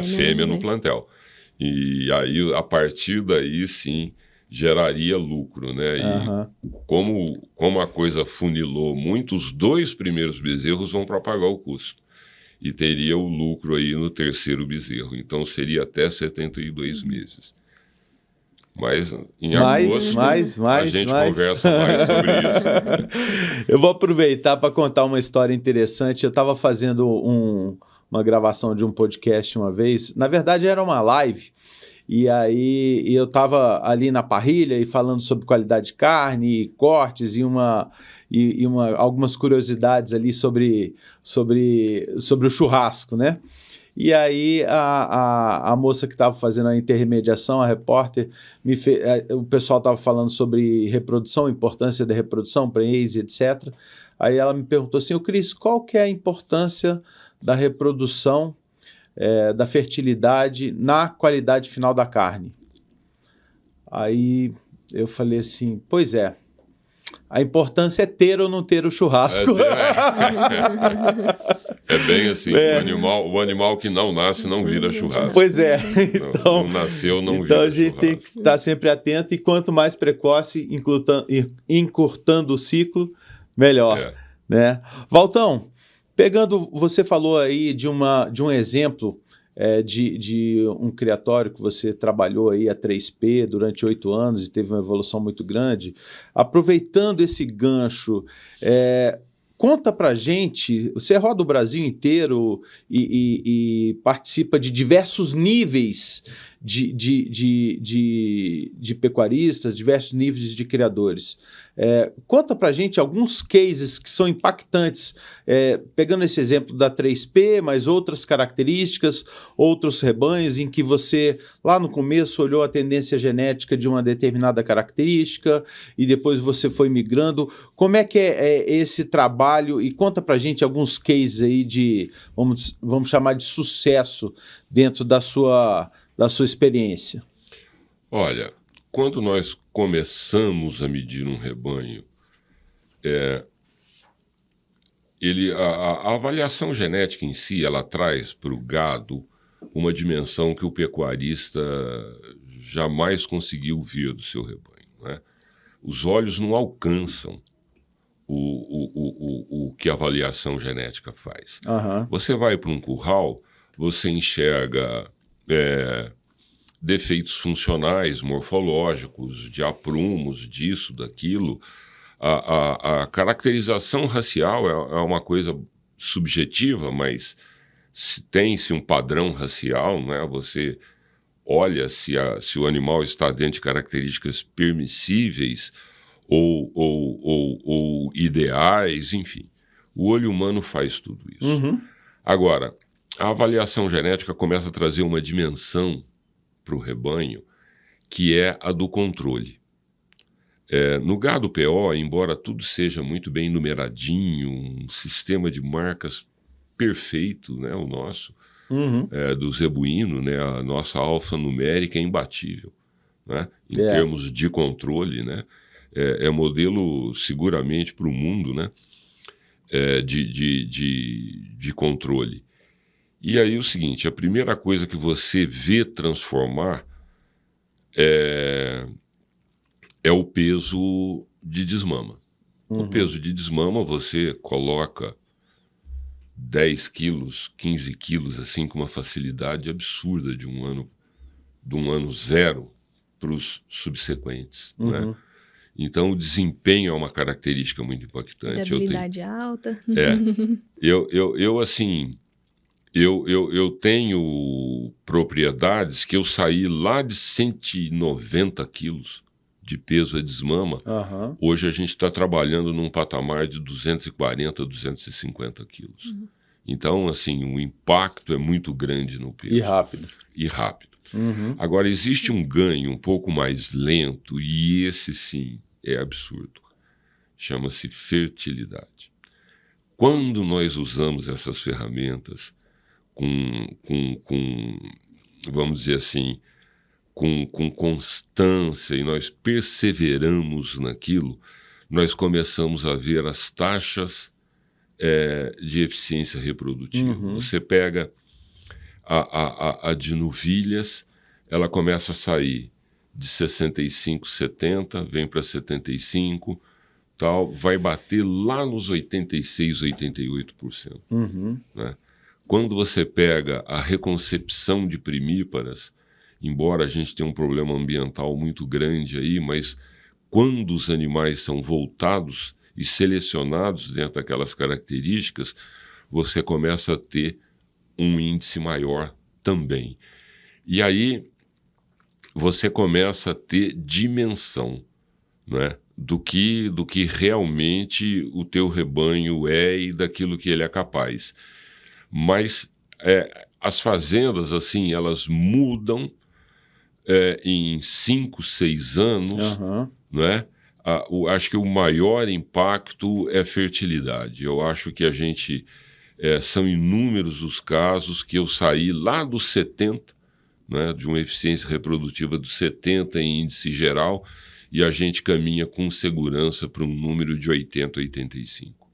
fêmea no plantel. E aí, a partir daí, sim, geraria lucro, né? E como a coisa funilou muito, os 2 primeiros bezerros vão para pagar o custo. E teria o lucro aí no 3º bezerro. Então, seria até 72 meses. Mas em agosto a gente conversa mais sobre isso. Eu vou aproveitar para contar uma história interessante. Eu estava fazendo uma gravação de um podcast uma vez. Na verdade, era uma live. E aí eu estava ali na parrilha e falando sobre qualidade de carne, cortes e algumas curiosidades ali sobre o churrasco, né? E aí a moça que estava fazendo a intermediação, a repórter, o pessoal estava falando sobre reprodução, importância da reprodução, prenhez, etc. Aí ela me perguntou assim, Cris, qual que é a importância da reprodução, da fertilidade na qualidade final da carne? Aí eu falei assim, pois é, a importância é ter ou não ter o churrasco. É bem assim, o animal que não nasce não vira churrasco. Pois é. Então, não nasceu, não vira Então a gente churrasco. tem que estar sempre atento e quanto mais precoce, encurtando o ciclo, melhor. Né? Valtão, você falou aí de um exemplo de um criatório que você trabalhou aí a 3P durante 8 anos e teve uma evolução muito grande. Aproveitando esse gancho, Conta pra gente, você roda o Brasil inteiro e participa de diversos níveis de pecuaristas, diversos níveis de criadores. Conta pra gente alguns cases que são impactantes, pegando esse exemplo da 3P, mas outras características, outros rebanhos em que você, lá no começo, olhou a tendência genética de uma determinada característica e depois você foi migrando. Como é que é esse trabalho? E conta pra gente alguns cases aí de, vamos chamar de sucesso dentro da sua experiência. Olha, quando nós começamos a medir um rebanho, a avaliação genética em si, ela traz para o gado uma dimensão que o pecuarista jamais conseguiu ver do seu rebanho, né? Os olhos não alcançam o que a avaliação genética faz. Uhum. Você vai para um curral, você enxerga defeitos funcionais, morfológicos, de aprumos, disso, daquilo. A caracterização racial é uma coisa subjetiva, mas tem-se um padrão racial, né? Você olha se o animal está dentro de características permissíveis ou ideais, enfim. O olho humano faz tudo isso. Uhum. Agora, a avaliação genética começa a trazer uma dimensão para o rebanho, que é a do controle. No gado PO, embora tudo seja muito bem numeradinho, um sistema de marcas perfeito, né, o nosso, uhum. Do zebuíno, né, a nossa alfanumérica é imbatível, né, em termos de controle, né, é modelo seguramente para o mundo, né, de controle. E aí o seguinte, a primeira coisa que você vê transformar é o peso de desmama. Uhum. O peso de desmama você coloca 10 quilos, 15 quilos, assim, com uma facilidade absurda de um ano zero para os subsequentes, uhum. né? Então o desempenho é uma característica muito impactante. Habilidade alta. Eu tenho propriedades que eu saí lá de 190 quilos de peso a desmama. Uhum. Hoje a gente está trabalhando num patamar de 240, 250 quilos. Uhum. Então, assim, o impacto é muito grande no peso. E rápido. Uhum. Agora, existe um ganho um pouco mais lento e esse, sim, é absurdo. Chama-se fertilidade. Quando nós usamos essas ferramentas vamos dizer assim, com constância e nós perseveramos naquilo, nós começamos a ver as taxas de eficiência reprodutiva. Uhum. Você pega a de novilhas, ela começa a sair de 65, 70, vem para 75, tal, vai bater lá nos 86, 88%. Uhum. Né? Quando você pega a reconcepção de primíparas, embora a gente tenha um problema ambiental muito grande aí, mas quando os animais são voltados e selecionados dentro daquelas características, você começa a ter um índice maior também. E aí você começa a ter dimensão, né, do que realmente o teu rebanho é e daquilo que ele é capaz. Mas as fazendas, assim, elas mudam em 5, 6 anos, uhum. né? Acho que o maior impacto é fertilidade. Eu acho que a gente... são inúmeros os casos que eu saí lá dos 70, né, de uma eficiência reprodutiva dos 70 em índice geral, e a gente caminha com segurança para um número de 80, 85.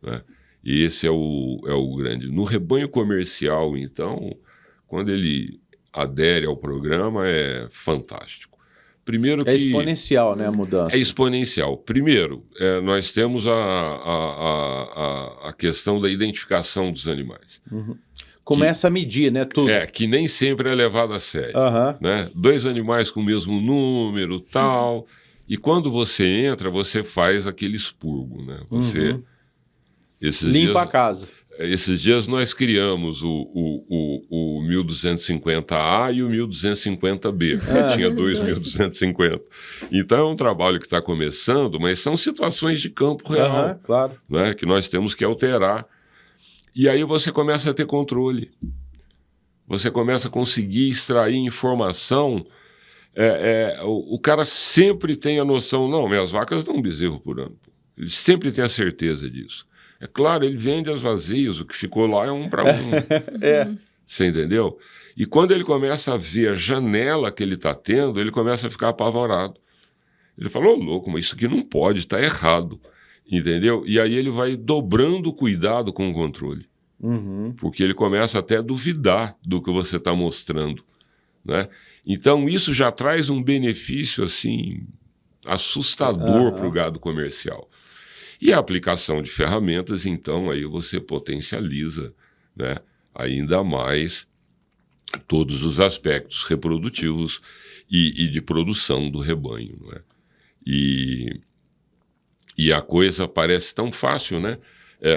Né? E esse é o grande. No rebanho comercial, então, quando ele adere ao programa, é fantástico. Primeiro que... É exponencial, né, a mudança? É exponencial. Primeiro, nós temos a questão da identificação dos animais. Uhum. Começa a medir, né, tudo. Que nem sempre é levado a sério. Uhum. Né? 2 animais com o mesmo número, tal. E quando você entra, você faz aquele expurgo, né? Você Limpa a casa. Esses dias nós criamos o 1250A e o 1250B. Tinha dois 1250. Então é um trabalho que está começando, mas são situações de campo real, claro. Né, que nós temos que alterar. E aí você começa a ter controle. Você começa a conseguir extrair informação. O cara sempre tem a noção, não, minhas vacas dão um bezerro por ano. Ele sempre tem a certeza disso. É claro, ele vende as vazias, o que ficou lá é 1 para 1. Você entendeu? E quando ele começa a ver a janela que ele está tendo, ele começa a ficar apavorado. Ele fala, louco, mas isso aqui não pode, está errado. Entendeu? E aí ele vai dobrando o cuidado com o controle. Porque ele começa até a duvidar do que você está mostrando. Né? Então isso já traz um benefício assim assustador para o gado comercial. E a aplicação de ferramentas, então, aí você potencializa, né, ainda mais todos os aspectos reprodutivos e de produção do rebanho. Não é? E a coisa parece tão fácil, né?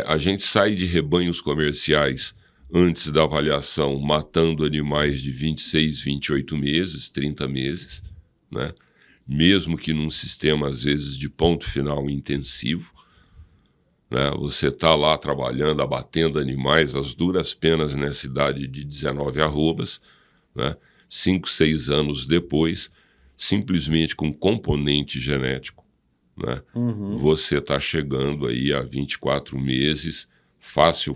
A gente sai de rebanhos comerciais antes da avaliação matando animais de 26, 28 meses, 30 meses, né? Mesmo que num sistema, às vezes, de ponto final intensivo. Né? Você está lá trabalhando, abatendo animais, as duras penas nessa idade de 19 arrobas, né? 5, 6 anos depois, simplesmente com componente genético, né? Você está chegando aí a 24 meses, fácil,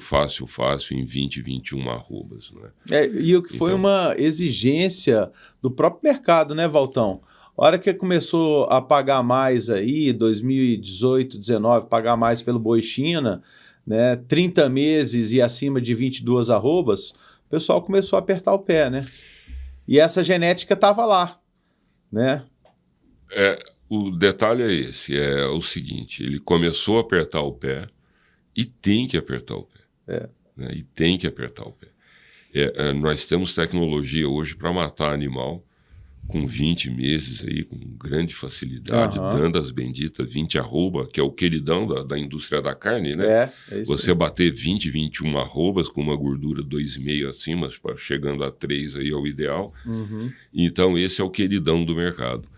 em 20, 21 arrobas. Né? E o que foi uma exigência do próprio mercado, né, Valtão? A hora que começou a pagar mais aí, 2018, 19, pagar mais pelo boi China, né, 30 meses e acima de 22 arrobas, o pessoal começou a apertar o pé, né? E essa genética estava lá, né? O detalhe é esse, é o seguinte, ele começou a apertar o pé e tem que apertar o pé. Né, e tem que apertar o pé. Nós temos tecnologia hoje para matar animal com 20 meses aí, com grande facilidade, dando as benditas 20 arroba, que é o queridão da indústria da carne, né? Você aí. Bater 20, 21 arrobas com uma gordura 2,5 acima, chegando a 3 aí é o ideal. Então esse é o queridão do mercado.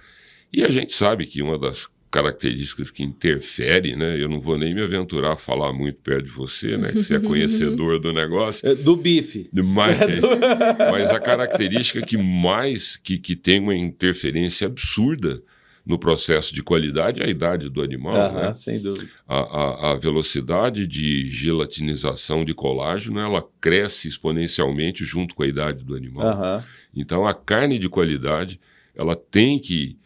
E a gente sabe que uma das características que interfere, né? Eu não vou nem me aventurar a falar muito perto de você, né? Que você é conhecedor do negócio. Do bife. Mas a característica que tem uma interferência absurda no processo de qualidade é a idade do animal, né? Sem dúvida. A velocidade de gelatinização de colágeno, ela cresce exponencialmente junto com a idade do animal. Então, a carne de qualidade, ela tem que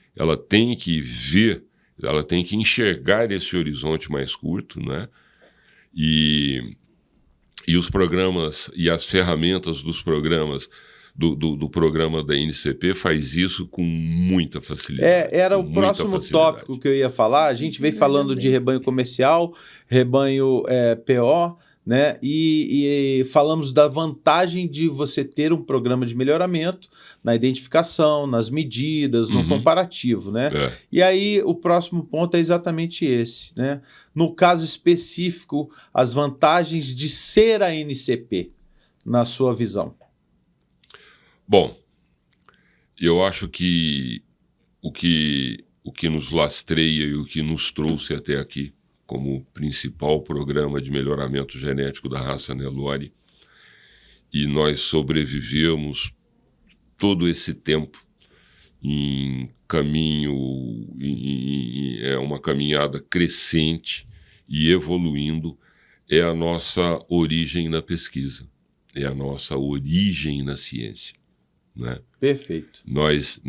ver, ela tem que enxergar esse horizonte mais curto, né? E os programas e as ferramentas dos programas do programa da NCP faz isso com muita facilidade. Era o próximo tópico que eu ia falar. A gente veio falando de rebanho comercial, rebanho PO, né? E falamos da vantagem de você ter um programa de melhoramento na identificação, nas medidas, no comparativo, né? E aí o próximo ponto é exatamente esse, né? No caso específico, as vantagens de ser a NCP, na sua visão. Bom, eu acho que o que nos lastreia e o que nos trouxe até aqui como principal programa de melhoramento genético da raça Nelore, e nós sobrevivemos todo esse tempo em caminho, é uma caminhada crescente e evoluindo, é a nossa origem na pesquisa, é a nossa origem na ciência. Né? Perfeito. Nós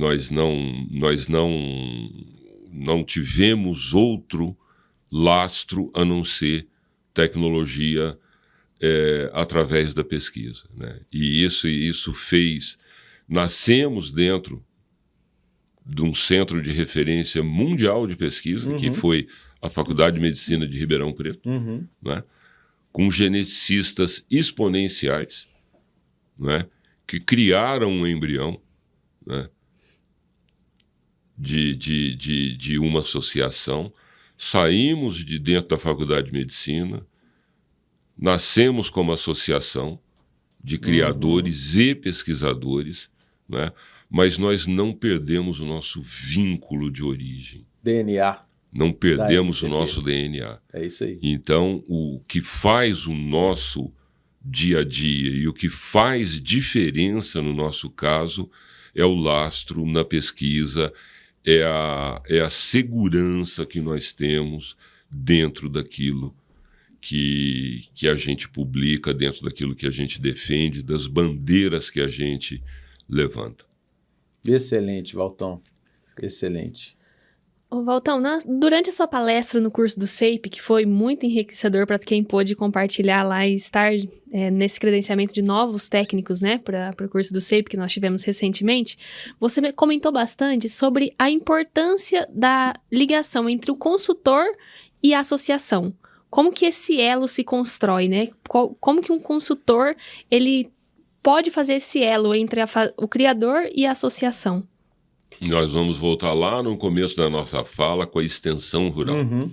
não tivemos outro lastro a não ser tecnologia através da pesquisa. Né? E isso fez... Nascemos dentro de um centro de referência mundial de pesquisa, que foi a Faculdade de Medicina de Ribeirão Preto, né? Com geneticistas exponenciais, né? Que criaram um embrião, né? de uma associação. Saímos de dentro da Faculdade de Medicina, nascemos como associação de criadores e pesquisadores, né? Mas nós não perdemos o nosso vínculo de origem. DNA. Não perdemos o nosso DNA. É isso aí. Então, o que faz o nosso dia a dia e o que faz diferença no nosso caso é o lastro na pesquisa, é a segurança que nós temos dentro daquilo que a gente publica, dentro daquilo que a gente defende, das bandeiras que a gente levanta. Excelente, Valtão. Excelente. Ô, Valtão, durante a sua palestra no curso do SEIP, que foi muito enriquecedor para quem pôde compartilhar lá e estar nesse credenciamento de novos técnicos, né, para o curso do SEIP que nós tivemos recentemente, você comentou bastante sobre a importância da ligação entre o consultor e a associação. Como que esse elo se constrói, né? Como que um consultor ele pode fazer esse elo entre o criador e a associação? Nós vamos voltar lá no começo da nossa fala com a extensão rural. Uhum.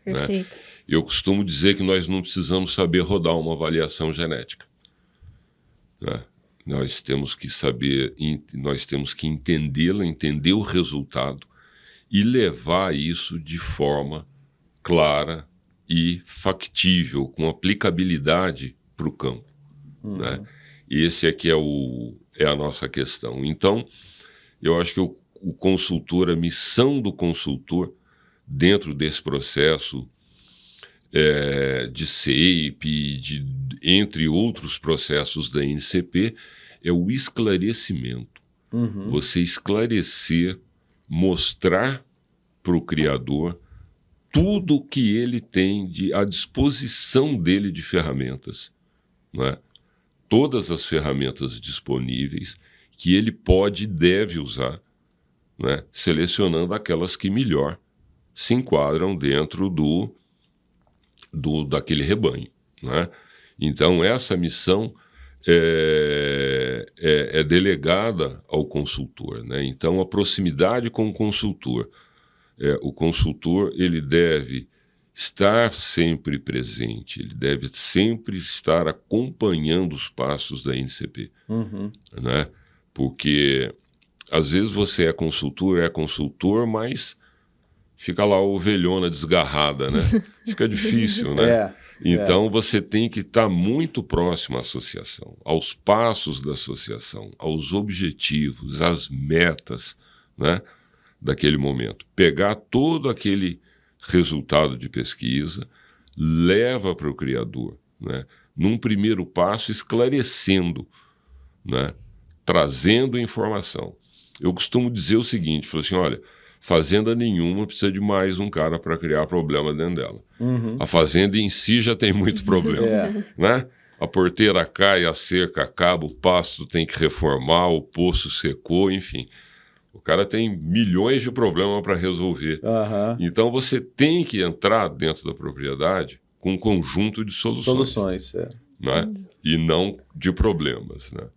Perfeito. Né? Eu costumo dizer que nós não precisamos saber rodar uma avaliação genética. Né? Nós temos que saber, nós temos que entendê-la, entender o resultado e levar isso de forma clara e factível, com aplicabilidade para o campo. Né? Esse aqui é a nossa questão. Então, eu acho que o consultor, a missão do consultor, dentro desse processo de SEIP, entre outros processos da NCP, é o esclarecimento. Você esclarecer, mostrar para o criador tudo o que ele tem à disposição dele de ferramentas, né? Todas as ferramentas disponíveis que ele pode e deve usar, né? Selecionando aquelas que melhor se enquadram dentro daquele rebanho, né? Então, essa missão é delegada ao consultor, né? Então, a proximidade com o consultor ele deve estar sempre presente, ele deve sempre estar acompanhando os passos da NCP, né? Porque às vezes você é consultor, mas fica lá a ovelhona desgarrada, né? Fica difícil, né? Então você tem que estar muito próximo à associação, aos passos da associação, aos objetivos, às metas, né? Daquele momento. Pegar todo aquele resultado de pesquisa, leva para o criador, né? Num primeiro passo, esclarecendo, né? Trazendo informação. Eu costumo dizer o seguinte, falo assim, olha, fazenda nenhuma precisa de mais um cara para criar problema dentro dela. A fazenda em si já tem muito problema, né? A porteira cai, a cerca acaba, o pasto tem que reformar, o poço secou, enfim. O cara tem milhões de problemas para resolver. Então você tem que entrar dentro da propriedade com um conjunto de soluções. Né? E não de problemas. Né?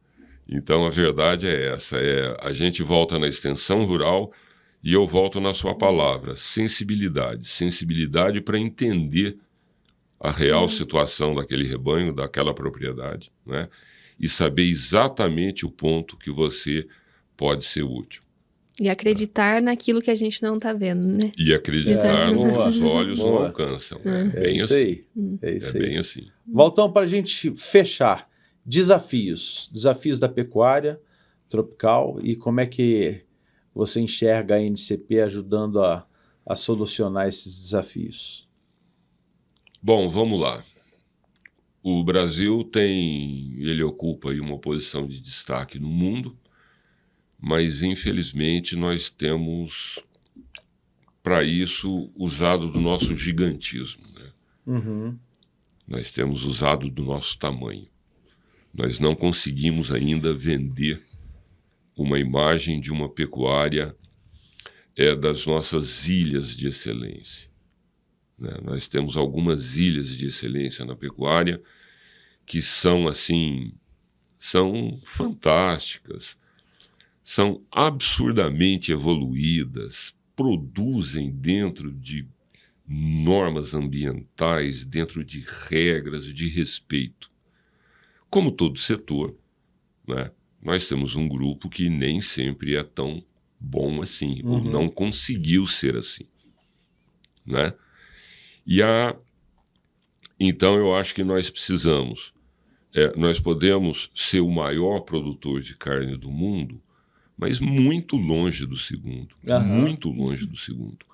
Então a verdade é essa. A gente volta na extensão rural e eu volto na sua palavra. Sensibilidade. Sensibilidade para entender a real situação daquele rebanho, daquela propriedade. Né? E saber exatamente o ponto que você pode ser útil. E acreditar naquilo que a gente não está vendo, né? E acreditar no que os olhos não alcançam. É isso aí. É bem assim. Valtão, para a gente fechar, desafios da pecuária tropical e como é que você enxerga a NCP ajudando a solucionar esses desafios? Bom, vamos lá. O Brasil ele ocupa aí uma posição de destaque no mundo, mas infelizmente nós temos, para isso, usado do nosso gigantismo. Né? Nós temos usado do nosso tamanho. Nós não conseguimos ainda vender uma imagem de uma pecuária das nossas ilhas de excelência. Né? Nós temos algumas ilhas de excelência na pecuária que são, assim, são fantásticas, são absurdamente evoluídas, produzem dentro de normas ambientais, dentro de regras de respeito. Como todo setor, né, nós temos um grupo que nem sempre é tão bom assim, ou não conseguiu ser assim, né? Então eu acho que nós precisamos, nós podemos ser o maior produtor de carne do mundo, mas muito longe do segundo, muito longe do segundo.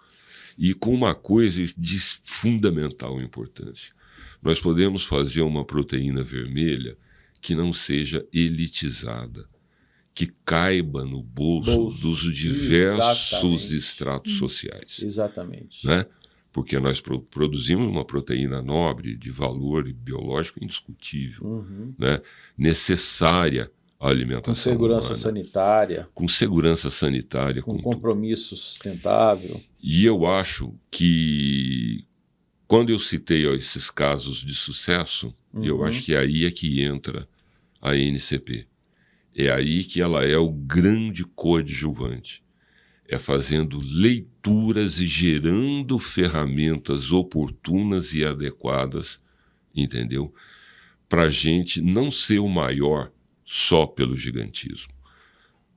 E com uma coisa de fundamental importância. Nós podemos fazer uma proteína vermelha que não seja elitizada, que caiba no bolso dos diversos estratos sociais. Exatamente. Né? Porque nós produzimos uma proteína nobre, de valor biológico indiscutível, né? Necessária à alimentação com segurança humana, sanitária. Com segurança sanitária. Com compromisso sustentável. E eu acho que, quando eu citei esses casos de sucesso, eu acho que aí é que entra a NCP. É aí que ela é o grande coadjuvante. É fazendo leituras e gerando ferramentas oportunas e adequadas, entendeu? Para a gente não ser o maior só pelo gigantismo.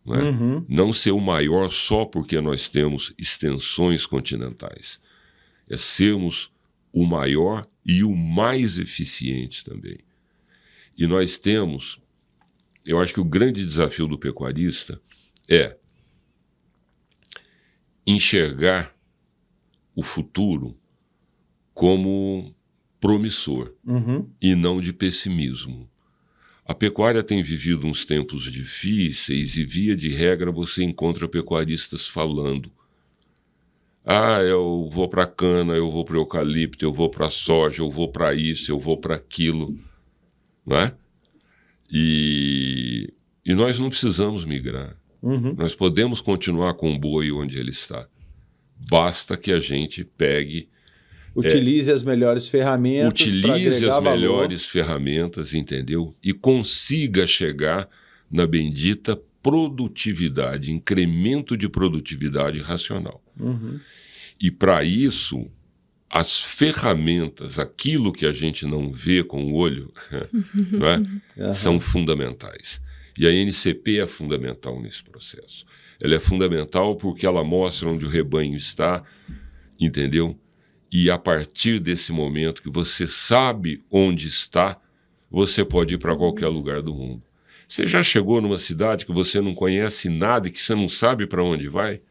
Né? Não ser o maior só porque nós temos extensões continentais. É sermos o maior e o mais eficiente também. E nós temos, eu acho que o grande desafio do pecuarista é enxergar o futuro como promissor e não de pessimismo. A pecuária tem vivido uns tempos difíceis e, via de regra, você encontra pecuaristas falando: eu vou para a cana, eu vou para o eucalipto, eu vou para a soja, eu vou para isso, eu vou para aquilo. Não é? E nós não precisamos migrar. Nós podemos continuar com o boi onde ele está. Basta que a gente pegue... Utilize as melhores ferramentas. Utilize as melhores ferramentas, entendeu? E consiga chegar na bendita produtividade, incremento de produtividade racional. E para isso, as ferramentas, aquilo que a gente não vê com o olho, não é? São fundamentais. E a NCP é fundamental nesse processo. Ela é fundamental porque ela mostra onde o rebanho está, entendeu? E a partir desse momento que você sabe onde está, você pode ir para qualquer lugar do mundo. Você já chegou numa cidade que você não conhece nada e que você não sabe para onde vai?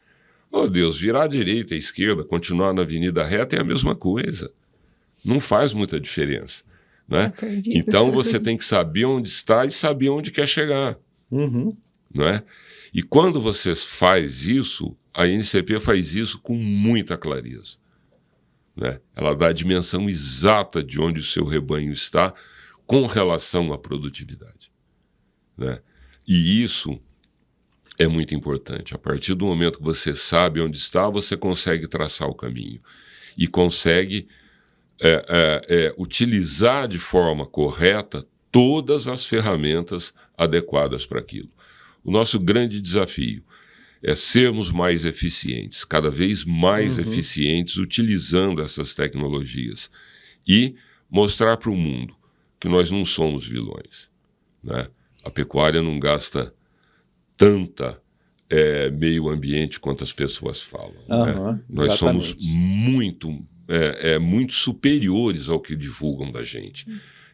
Oh, Deus, virar à direita, à esquerda, continuar na avenida reta é a mesma coisa. Não faz muita diferença. Né? Então você tem que saber onde está e saber onde quer chegar. Não é? E quando você faz isso, a NCP faz isso com muita clareza. Né? Ela dá a dimensão exata de onde o seu rebanho está com relação à produtividade. Né? E isso é muito importante. A partir do momento que você sabe onde está, você consegue traçar o caminho e consegue utilizar de forma correta todas as ferramentas adequadas para aquilo. O nosso grande desafio é sermos mais eficientes, cada vez mais eficientes, utilizando essas tecnologias e mostrar para o mundo que nós não somos vilões. Né? A pecuária não gasta tanta meio ambiente quanto as pessoas falam. Né? Nós somos muito superiores ao que divulgam da gente.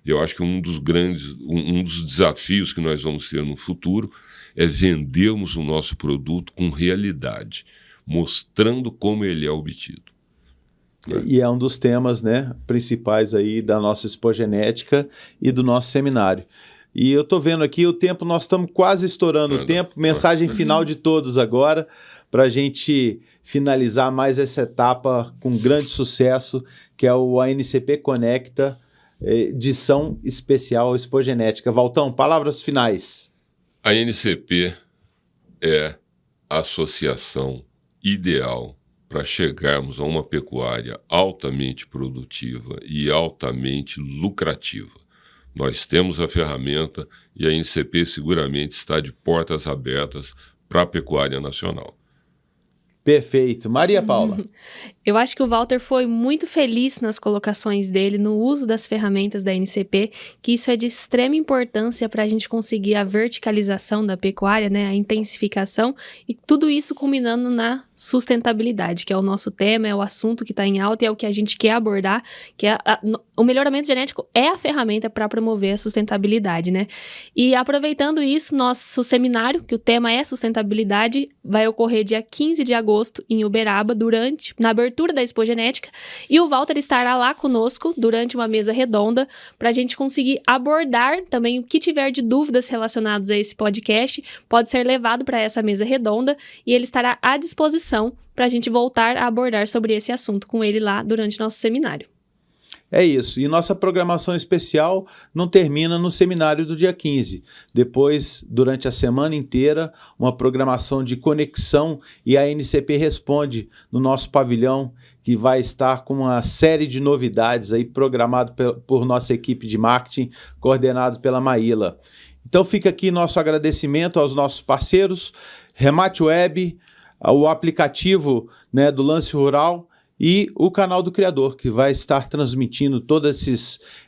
Eu acho que um dos desafios que nós vamos ter no futuro é vendermos o nosso produto com realidade, mostrando como ele é obtido. Né? E é um dos temas, né, principais aí da nossa expogenética e do nosso seminário. E eu estou vendo aqui o tempo, nós estamos quase estourando o tempo. Mensagem final de todos agora, para a gente finalizar mais essa etapa com grande sucesso, que é o ANCP Conecta, edição especial expogenética. Valtão, palavras finais. A ANCP é a associação ideal para chegarmos a uma pecuária altamente produtiva e altamente lucrativa. Nós temos a ferramenta e a ANCP seguramente está de portas abertas para a pecuária nacional. Perfeito. Maria Paula. Eu acho que o Walter foi muito feliz nas colocações dele, no uso das ferramentas da NCP, que isso é de extrema importância para a gente conseguir a verticalização da pecuária, né, a intensificação, e tudo isso culminando na sustentabilidade, que é o nosso tema, é o assunto que está em alta e é o que a gente quer abordar, que é o melhoramento genético é a ferramenta para promover a sustentabilidade, né? E aproveitando isso, nosso seminário, que o tema é sustentabilidade, vai ocorrer dia 15 de agosto em Uberaba, na abertura da Expo Genética, e o Walter estará lá conosco durante uma mesa redonda para a gente conseguir abordar também o que tiver de dúvidas relacionadas a esse podcast, pode ser levado para essa mesa redonda e ele estará à disposição para a gente voltar a abordar sobre esse assunto com ele lá durante nosso seminário. É isso, e nossa programação especial não termina no seminário do dia 15. Depois, durante a semana inteira, uma programação de conexão e a NCP Responde no nosso pavilhão, que vai estar com uma série de novidades aí programado por nossa equipe de marketing, coordenado pela Maíla. Então fica aqui nosso agradecimento aos nossos parceiros, Remate Web, o aplicativo, né, do Lance Rural e o canal do Criador, que vai estar transmitindo todos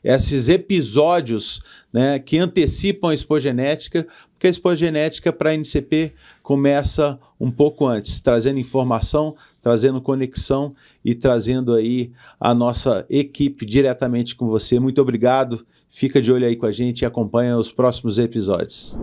esses episódios, né, que antecipam a Expo Genética, porque a Expo Genética para a NCP começa um pouco antes, trazendo informação, trazendo conexão e trazendo aí a nossa equipe diretamente com você. Muito obrigado, fica de olho aí com a gente e acompanha os próximos episódios.